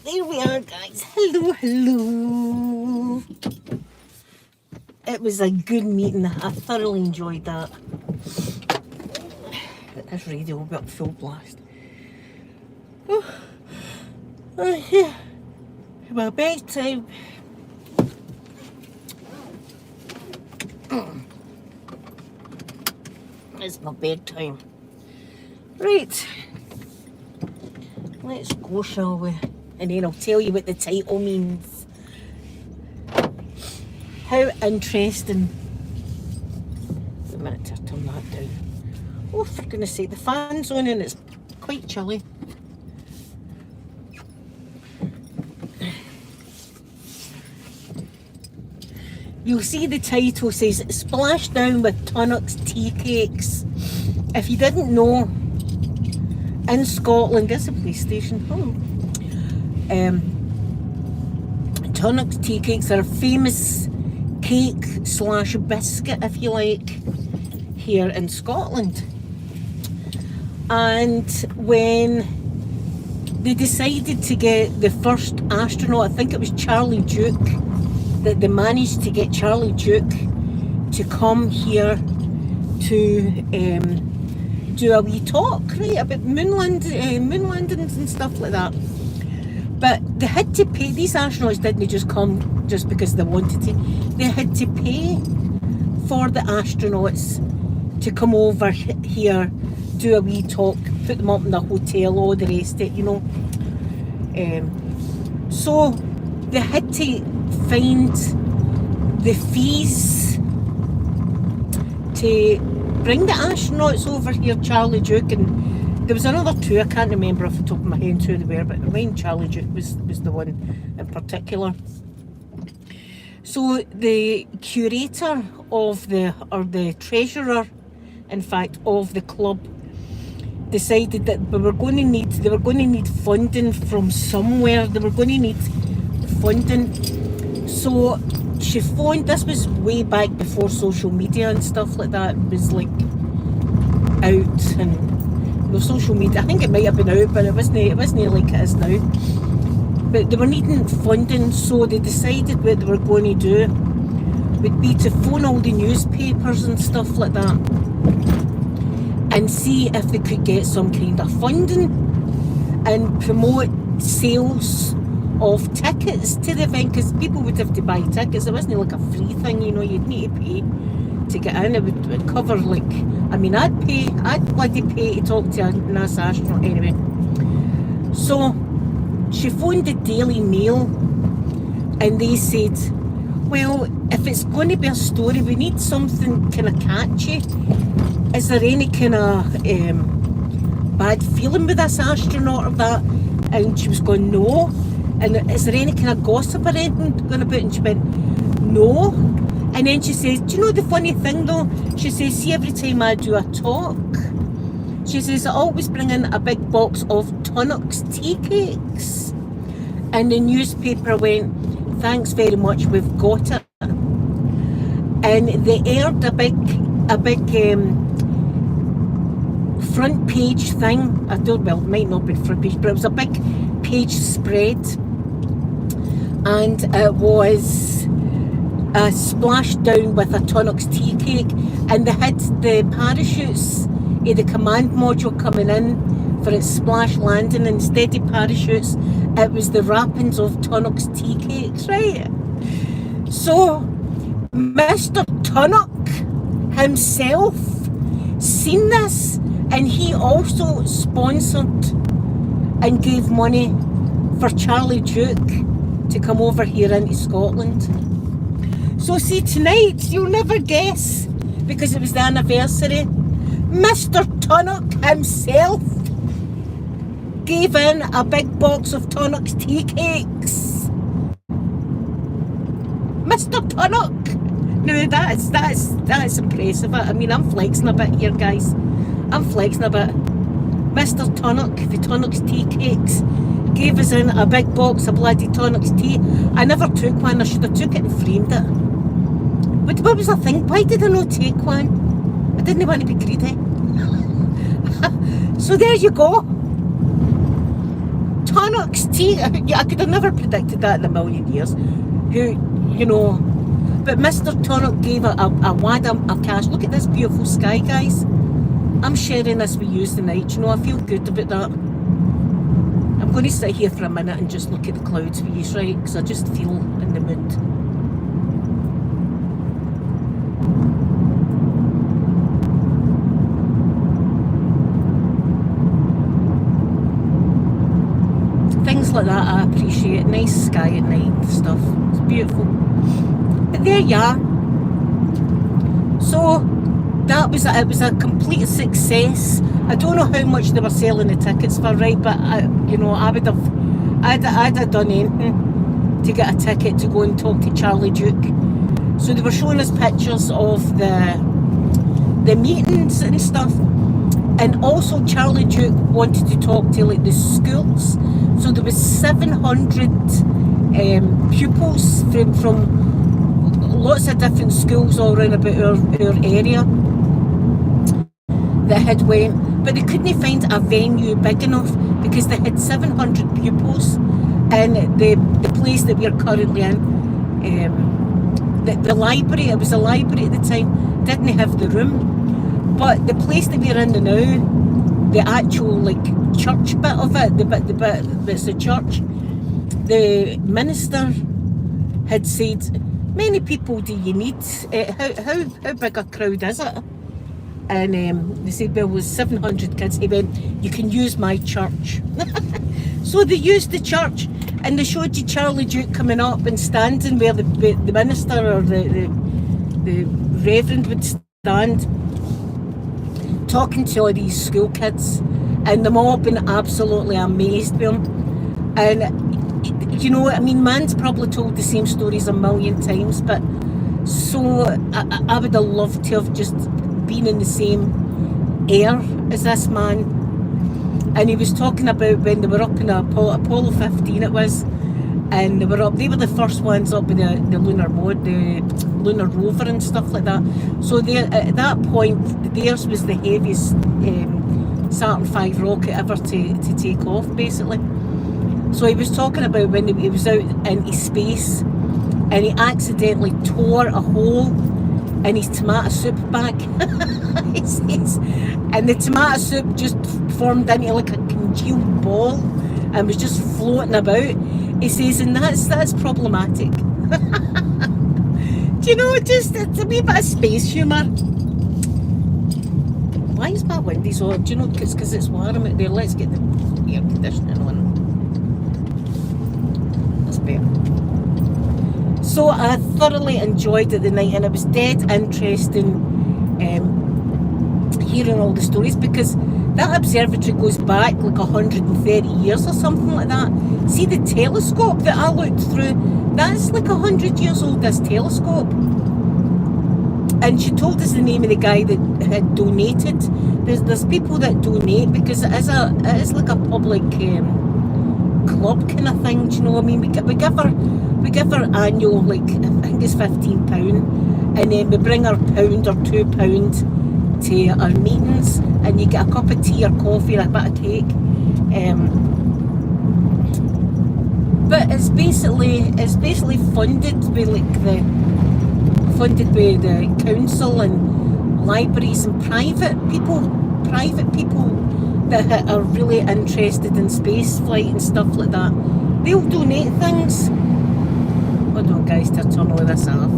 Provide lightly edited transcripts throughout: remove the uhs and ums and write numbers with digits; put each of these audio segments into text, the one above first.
there we are, guys. Hello, hello. It was a good meeting. I thoroughly enjoyed that. This radio will be up full blast. Yeah. My bedtime. It's my bedtime. Right. Let's go, shall we? And then I'll tell you what the title means. How interesting. Wait a minute to turn that down. Oh, for goodness sake, the fan's on and it's quite chilly. You'll see the title says Splash Down with Tonnocks Tea Cakes. If you didn't know, in Scotland, there's a police station. Tonnocks tea cakes are a famous cake slash biscuit, if you like, here in Scotland. And when they decided to get the first astronaut, I think it was Charlie Duke, that they managed to get Charlie Duke to come here to do a wee talk, right, about moonlandings and stuff like that. But they had to pay. These astronauts didn't just come just because they wanted to. They had to pay for the astronauts to come over here, do a wee talk, put them up in the hotel, all the rest of it, you know. So they had to find the fees to bring the astronauts over here, Charlie Duke, and there was another two, I can't remember off the top of my head who they were, but I mean Charlie Duke was the one in particular. So the curator of the treasurer, in fact, of the club decided that they were going to need funding from somewhere. They were going to need funding. So she phoned, this was way back before social media and stuff like that was like out, and social media, I think it might have been out, but it wasn't like it is now. But they were needing funding, so they decided what they were going to do would be to phone all the newspapers and stuff like that and see if they could get some kind of funding and promote sales of tickets to the event, because people would have to buy tickets. It wasn't like a free thing, you know, you'd need to pay to get in. It would cover, like, I mean, I'd bloody pay to talk to a NASA astronaut anyway. So she phoned the Daily Mail and they said, well, if it's going to be a story, we need something kind of catchy. Is there any kind of bad feeling with this astronaut or that? And she was going, no. And is there any kind of gossip or anything going about? And she went, no. And then she says, do you know the funny thing though? She says, see, every time I do a talk, she says, I always bring in a big box of Tonnocks tea cakes. And the newspaper went, thanks very much, we've got it. And they aired a big front page thing. Well, it might not be front page, but it was a big page spread. And it was a splash down with a Tonnocks tea cake, and they had the parachutes of the command module coming in for its splash landing. Instead of parachutes, it was the wrappings of Tonnocks tea cakes, right? So Mr. Tonnock himself seen this, and he also sponsored and gave money for Charlie Duke to come over here into Scotland. So see, tonight, you'll never guess, because it was the anniversary, Mr. Tonnock himself gave in a big box of Tonnocks tea cakes. Mr. Tonnock! Now that's impressive. I mean, I'm flexing a bit here, guys. I'm flexing a bit. Mr. Tonnock, the Tonnocks tea cakes, gave us in a big box of bloody Tonnocks tea. I never took one. I should have took it and framed it. What was the thing? Why did I not take one? I didn't want to be greedy. So there you go. Tonnocks tea, yeah, I could have never predicted that in a million years. Who, you know, but Mr. Tonnock gave a wad of cash. Look at this beautiful sky, guys. I'm sharing this with you tonight. You know, I feel good about that. I'm going to sit here for a minute and just look at the clouds for you, right? Because I just feel in the mood. Things like that I appreciate. Nice sky at night and stuff. It's beautiful. But there you are. So that was it was a complete success. I don't know how much they were selling the tickets for, right? But you know, I'd have done anything to get a ticket to go and talk to Charlie Duke. So they were showing us pictures of the meetings and stuff. And also Charlie Duke wanted to talk to like the schools. So there was 700 pupils from lots of different schools all around about our area that had went, but they couldn't find a venue big enough because they had 700 pupils, and the place that we're currently in, the library, it was a library at the time, didn't have the room. But the place that we're in now, the actual like church bit of it, the bit that's the church, the minister had said, many people do you need? How big a crowd is it? And they said, well, it was 700 kids. He went, you can use my church. So they used the church, and they showed you Charlie Duke coming up and standing where the minister or the reverend would stand, talking to all these school kids, and them all been absolutely amazed with him. And you know, I mean, man's probably told the same stories a million times, but so I would have loved to have just been in the same air as this man. And he was talking about when they were up in Apollo 15 it was, and they were the first ones up with the lunar mode, the lunar rover and stuff like that. So at that point, theirs was the heaviest Saturn V rocket ever to take off, basically. So he was talking about when he was out into space, and he accidentally tore a hole in his tomato soup bag. He says, and the tomato soup just formed into like a congealed ball and was just floating about. He says, and that's problematic. Do you know, just it's a wee bit of space humour. Why is my windows on? Do you know, because it's warm out there. Let's get the air conditioning on. That's better. So I thoroughly enjoyed it the night, and it was dead interesting hearing all the stories, because that observatory goes back like 130 years or something like that. See the telescope that I looked through, that's like 100 years old, this telescope. And she told us the name of the guy that had donated. There's people that donate because it is like a public club kind of thing. Do you know what I mean? We give our annual, like I think it's £15, and then we bring our £1 or £2 to our meetings, and you get a cup of tea or coffee or a bit of cake. But it's basically funded by the council and libraries and private people that are really interested in space flight and stuff like that. They'll donate things. Hold on, guys, to turn all this off.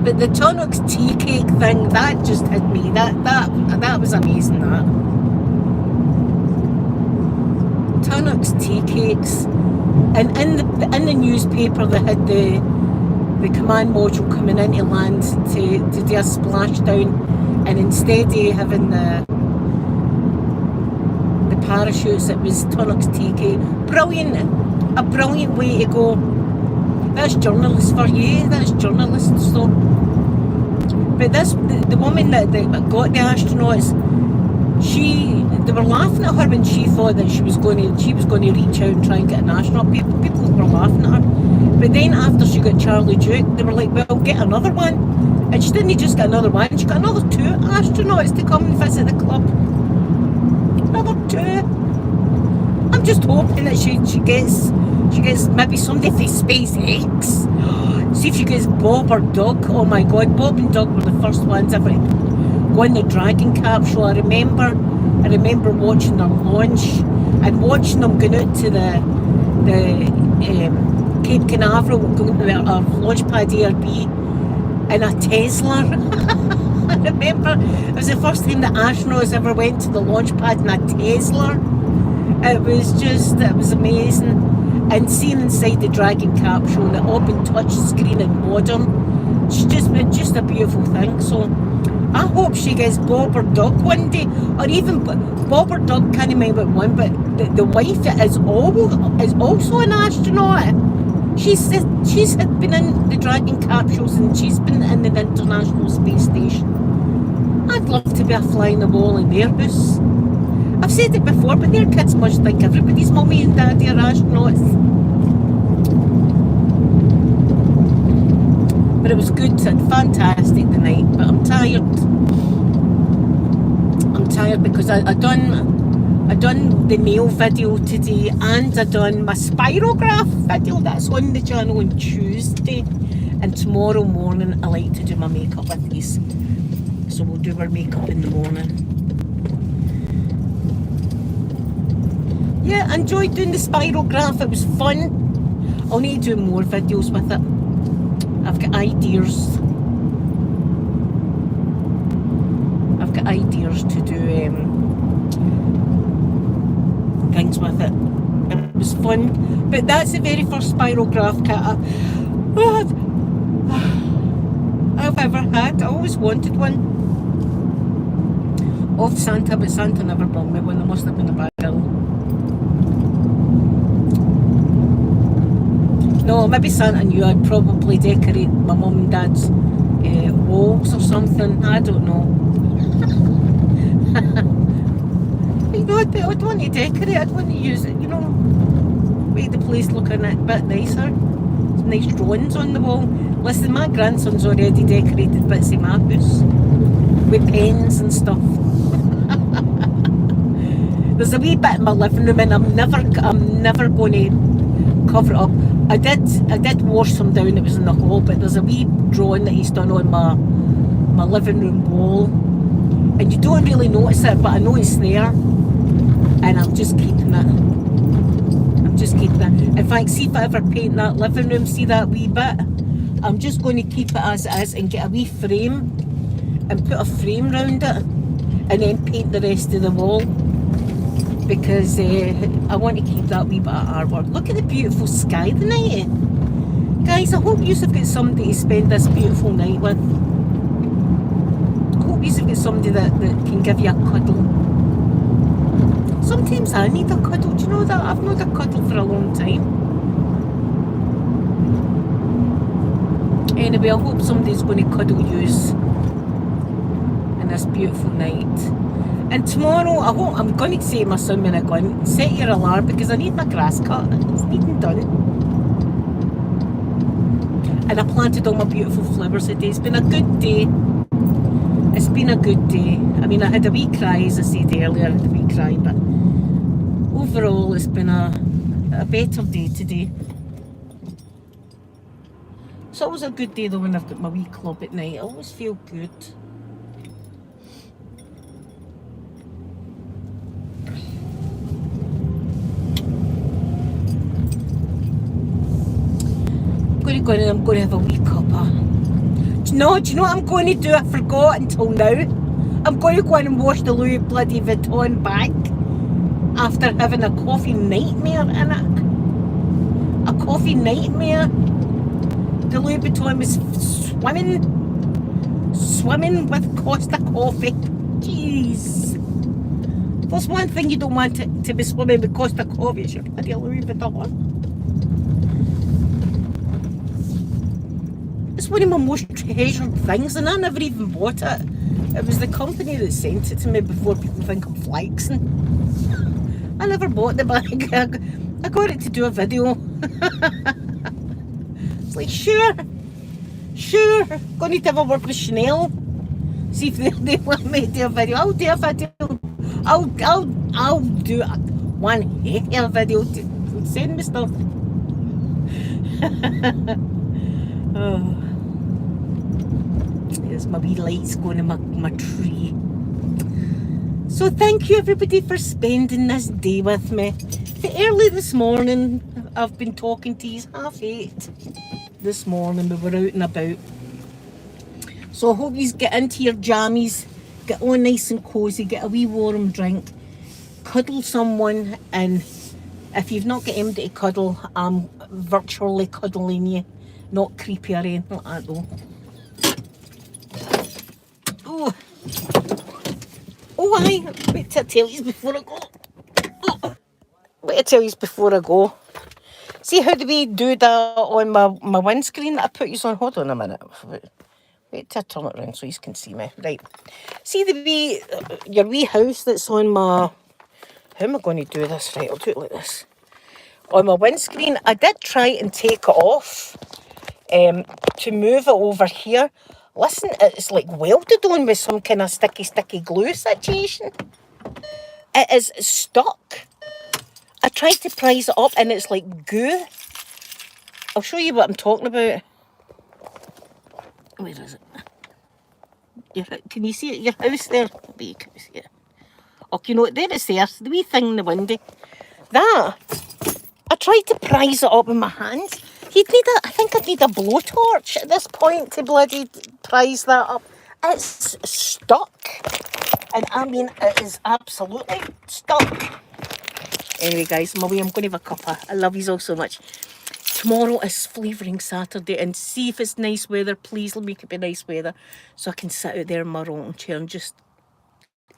But the Tonnocks tea cake thing, that just hit me. That was amazing. That Tonnocks tea cakes, and in the newspaper they had the command module coming into land to do a splashdown, and instead of having the parachutes, it was Tonnocks tea cake. A brilliant way to go. That's journalists for you. That's journalists. So, but the woman that got the astronauts, they were laughing at her when she thought that she was going to reach out and try and get an astronaut. People were laughing at her. But then after she got Charlie Duke, they were like, well, get another one. And she didn't just get another one, she got another 2 astronauts to come and visit the club. too. I'm just hoping that she gets maybe somebody from SpaceX. See if she gets Bob or Doug. Oh my God, Bob and Doug were the first ones ever to go in the Dragon capsule. I remember watching their launch and watching them going out to the Cape Canaveral, going to their launch pad ARB in a Tesla. I remember it was the first time the astronauts ever went to the launch pad in a Tesla. It was amazing. And seeing inside the Dragon capsule, the open touch screen and modern, it's just a beautiful thing. So I hope she gets Bob or Doug one day, or even Bob or Doug, can't remember one, but the wife is also an astronaut. She's been in the Dragon capsules and she's been in the International Space Station. I'd love to be a fly on the wall in their house. I've said it before, but their kids must think everybody's mummy and daddy are astronauts. But it was good and fantastic tonight, but I'm tired. I'm tired because I done the nail video today, and I done my spirograph video that's on the channel on Tuesday, and tomorrow morning I like to do my makeup with these, so we'll do our makeup in the morning. Yeah, I enjoyed doing the spirograph, it was fun. I'll need to do more videos with it. I've got ideas. To do things with it. It was fun. But that's the very first spirograph kit I've ever had. I always wanted one. Off Santa, but Santa never brought me one. There must have been a barrel. No, maybe Santa knew I'd probably decorate my mum and dad's walls or something. I don't know. You know, I'd want to decorate, I'd want to use it, you know, make the place look a bit nicer. Some nice drawings on the wall. Listen, my grandson's already decorated bits of my house with pens and stuff. There's a wee bit in my living room and I'm never going to cover it up. I did wash some down, it was in the hall, but there's a wee drawing that he's done on my living room wall. And you don't really notice it, but I know it's there. And I'm just keeping it. In fact, see if I ever paint that living room, see that wee bit? I'm just going to keep it as it is and get a wee frame and put a frame round it and then paint the rest of the wall. Because I want to keep that wee bit of artwork. Look at the beautiful sky tonight. Guys, I hope you've got somebody to spend this beautiful night with. You've got somebody that can give you a cuddle. Sometimes I need a cuddle, do you know that? I've not had a cuddle for a long time. Anyway, I hope somebody's going to cuddle yous in this beautiful night. And tomorrow, I'm going to say to my son when I go in, set your alarm because I need my grass cut. It's needing done. And I planted all my beautiful flowers today. It's been a good day. It's been a good day. I mean, I had a wee cry, as I said earlier, I had a wee cry, but overall it's been a better day today. It's always a good day though when I've got my wee club at night. I always feel good. I'm going to go in and I'm going to have a wee cuppa. Do you know what I'm going to do? I forgot until now. I'm going to go in and wash the Louis bloody Vuitton bag after having a coffee nightmare in it. A coffee nightmare. The Louis Vuitton was swimming with Costa coffee. Jeez. There's one thing you don't want it to be swimming with Costa coffee. It's your bloody Louis Vuitton. It's one of my most treasured things and I never even bought it. It was the company that sent it to me before people think I'm flexing. I never bought the bag. I got it to do a video. It's like, sure. Going to have a word with Chanel. See if they want me to do a video. I'll do a video. I'll do one heck of a video to send me stuff. Oh, there's my wee lights going in my tree. So thank you everybody for spending this day with me. Early this morning, I've been talking to you 8:30 this morning. We were out and about. So I hope you get into your jammies, get on nice and cosy, get a wee warm drink, cuddle someone, and if you've not got anybody to cuddle, I'm virtually cuddling you. Not creepy or anything like that though. Oh, aye, wait till I tell you before I go. Wait to tell you before I go. See how do we do that on my windscreen that I put you on? Hold on a minute. Wait till I turn it around so you can see me. Right. See the wee, your wee house that's on my... How am I going to do this? Right, I'll do it like this. On my windscreen, I did try and take it off to move it over here. Listen, it's like welded on with some kind of sticky glue situation. It is stuck. I tried to prise it up and it's like goo. I'll show you what I'm talking about. Where is it? Can you see it? Your house there? Maybe you can see it. Oh, you know what? There it's there. The wee thing in the window. That. I tried to prise it up with my hands. I think I'd need a blowtorch at this point to bloody prise that up. It's stuck. And I mean, it is absolutely stuck. Anyway, guys, I'm away. I'm going to have a cuppa. I love you all so much. Tomorrow is flavouring Saturday, and see if it's nice weather. Please make it be nice weather so I can sit out there in my rocking chair and just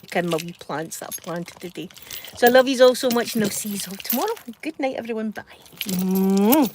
take in my wee plants that I planted today. So I love you all so much, and I'll see you all tomorrow. Good night, everyone. Bye.